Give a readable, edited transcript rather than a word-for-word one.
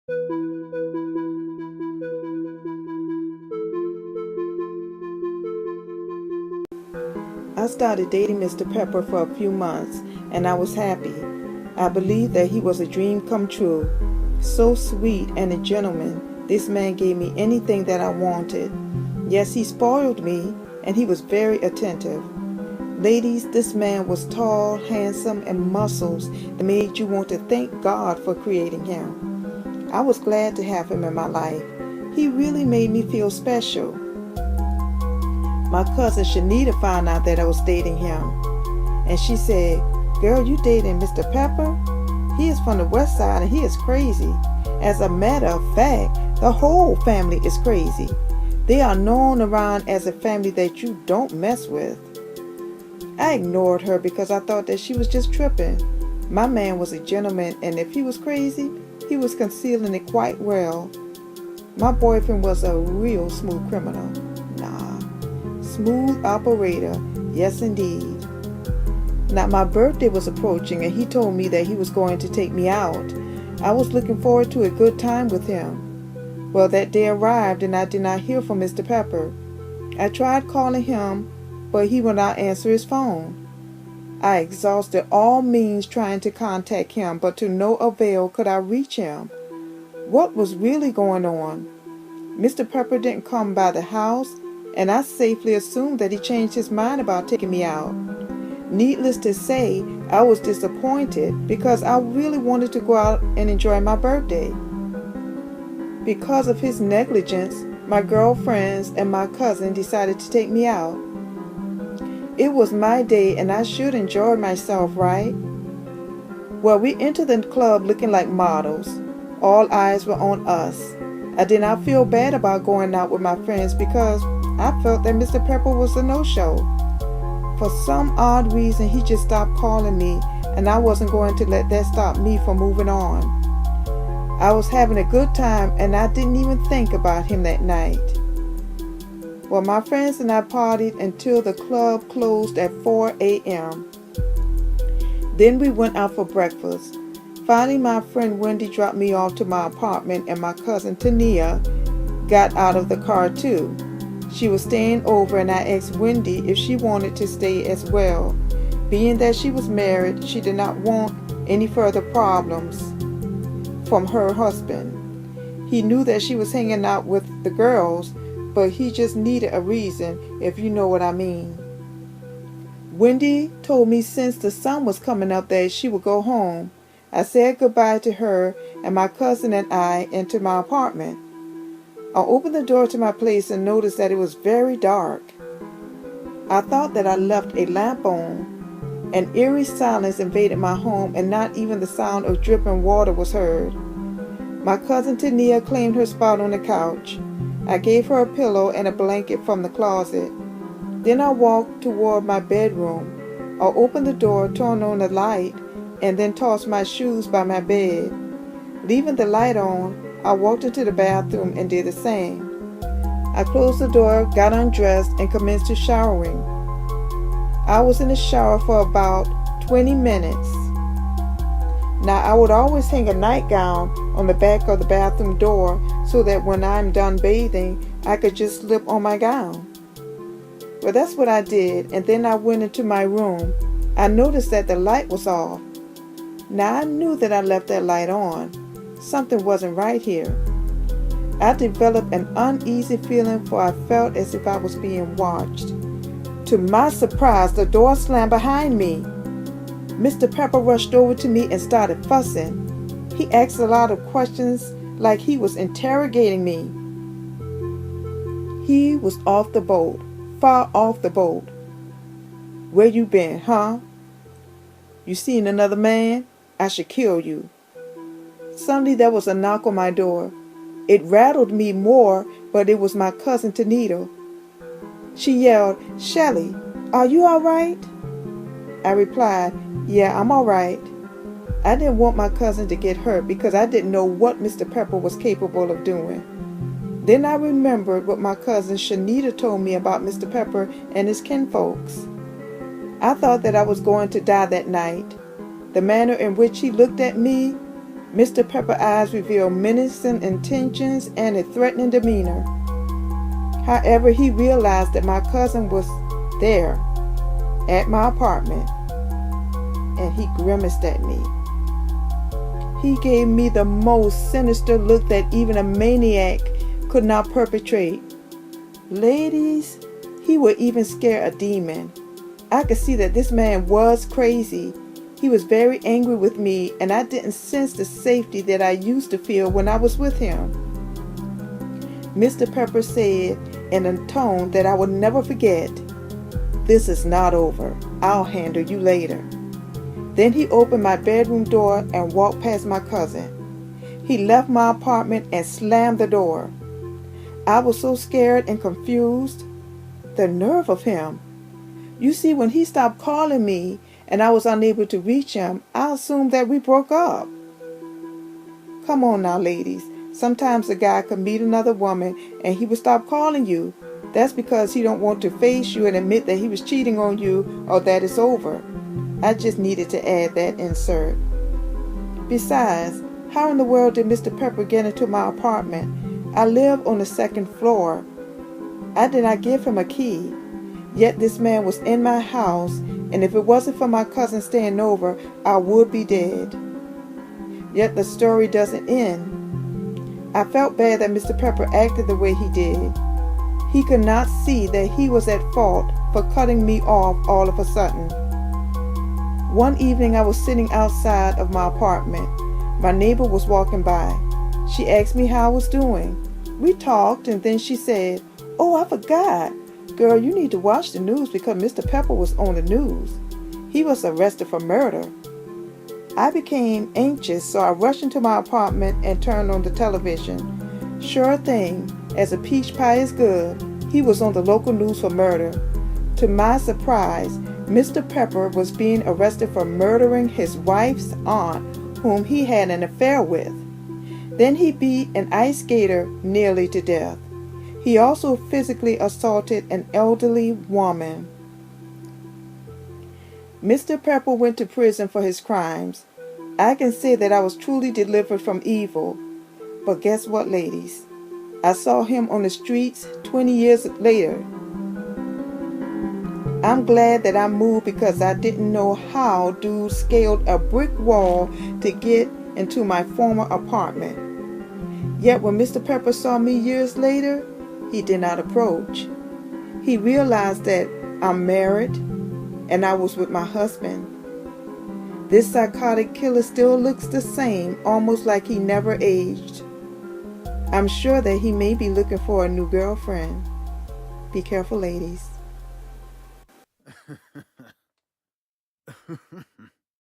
I started dating Mr. Pepper for a few months, and I was happy. I believed that he was a dream come true. So sweet and a gentleman, this man gave me anything that I wanted. Yes, he spoiled me, and he was very attentive. Ladies, this man was tall, handsome, and muscles that made you want to thank God for creating him. I was glad to have him in my life. He really made me feel special. My cousin Shanita found out that I was dating him, and she said, "Girl, you dating Mr. Pepper? He is from the west side and he is crazy." As a matter of fact, the whole family is crazy. They are known around as a family that you don't mess with. I ignored her because I thought that she was just tripping. My man was a gentleman, and if he was crazy, he was concealing it quite well. My boyfriend was a real smooth criminal. Smooth operator, yes indeed. Now my birthday was approaching, and he told me that he was going to take me out. I was looking forward to a good time with him. Well, that day arrived, and I did not hear from Mr. Pepper. I tried calling him, but he would not answer his phone. I exhausted all means trying to contact him, but to no avail could I reach him. What was really going on? Mr. Pepper didn't come by the house, and I safely assumed that he changed his mind about taking me out. Needless to say, I was disappointed because I really wanted to go out and enjoy my birthday. Because of his negligence, my girlfriends and my cousin decided to take me out. It was my day and I should enjoy myself, right? Well, we entered the club looking like models. All eyes were on us. I did not feel bad about going out with my friends because I felt that Mr. Pepper was a no-show. For some odd reason, he just stopped calling me, and I wasn't going to let that stop me from moving on. I was having a good time, and I didn't even think about him that night. Well, my friends and I partied until the club closed at 4 a.m. Then we went out for breakfast. Finally, my friend Wendy dropped me off to my apartment, and my cousin Tania got out of the car too. She was staying over, and I asked Wendy if she wanted to stay as well. Being that she was married, she did not want any further problems from her husband. He knew that she was hanging out with the girls, but he just needed a reason, if you know what I mean. Wendy told me since the sun was coming up that she would go home. I said goodbye to her, and my cousin and I entered my apartment. I opened the door to my place and noticed that it was very dark. I thought that I left a lamp on. An eerie silence invaded my home, and not even the sound of dripping water was heard. My cousin Tania claimed her spot on the couch. I gave her a pillow and a blanket from the closet. Then I walked toward my bedroom. I opened the door, turned on the light, and then tossed my shoes by my bed. Leaving the light on, I walked into the bathroom and did the same. I closed the door, got undressed, and commenced to showering. I was in the shower for about 20 minutes. Now, I would always hang a nightgown on the back of the bathroom door so that when I'm done bathing, I could just slip on my gown. Well, that's what I did, and then I went into my room. I noticed that the light was off. Now, I knew that I left that light on. Something wasn't right here. I developed an uneasy feeling, for I felt as if I was being watched. To my surprise, the door slammed behind me. Mr. Pepper rushed over to me and started fussing. He asked a lot of questions like he was interrogating me. He was off the boat, far off the boat. "Where you been, huh? You seen another man? I should kill you." Suddenly there was a knock on my door. It rattled me more, but it was my cousin Tanita. She yelled, "Shelly, are you all right?" I replied, "Yeah, I'm all right." I didn't want my cousin to get hurt because I didn't know what Mr. Pepper was capable of doing. Then I remembered what my cousin Shanita told me about Mr. Pepper and his kinfolks. I thought that I was going to die that night. The manner in which he looked at me Mr. Pepper's eyes revealed menacing intentions and a threatening demeanor. However, he realized that my cousin was there at my apartment, and he grimaced at me. He gave me the most sinister look that even a maniac could not perpetrate. Ladies, he would even scare a demon. I could see that this man was crazy. He was very angry with me, and I didn't sense the safety that I used to feel when I was with him. Mr. Pepper said in a tone that I will never forget, "This is not over. I'll handle you later." Then he opened my bedroom door and walked past my cousin. He left my apartment and slammed the door. I was so scared and confused. The nerve of him. You see, when he stopped calling me and I was unable to reach him, I assumed that we broke up. Come on now, ladies. Sometimes a guy could meet another woman and he would stop calling you. That's because he don't want to face you and admit that he was cheating on you or that it's over. I just needed to add that insert. Besides, how in the world did Mr. Pepper get into my apartment? I live on the second floor. I did not give him a key. Yet this man was in my house, and if it wasn't for my cousin staying over, I would be dead. Yet the story doesn't end. I felt bad that Mr. Pepper acted the way he did. He could not see that he was at fault for cutting me off all of a sudden. One evening I was sitting outside of my apartment. My neighbor was walking by. She asked me how I was doing. We talked, and then she said, "Oh, I forgot. Girl, you need to watch the news because Mr. Pepper was on the news. He was arrested for murder." I became anxious, so I rushed into my apartment and turned on the television. Sure thing, as a peach pie is good, he was on the local news for murder. To my surprise, Mr. Pepper was being arrested for murdering his wife's aunt, whom he had an affair with. Then he beat an ice skater nearly to death. He also physically assaulted an elderly woman. Mr. Pepper went to prison for his crimes. I can say that I was truly delivered from evil. But guess what, ladies? I saw him on the streets 20 years later. I'm glad that I moved because I didn't know how dudes scaled a brick wall to get into my former apartment. Yet when Mr. Pepper saw me years later, he did not approach. He realized that I'm married and I was with my husband. This psychotic killer still looks the same, almost like he never aged. I'm sure that he may be looking for a new girlfriend. Be careful, ladies.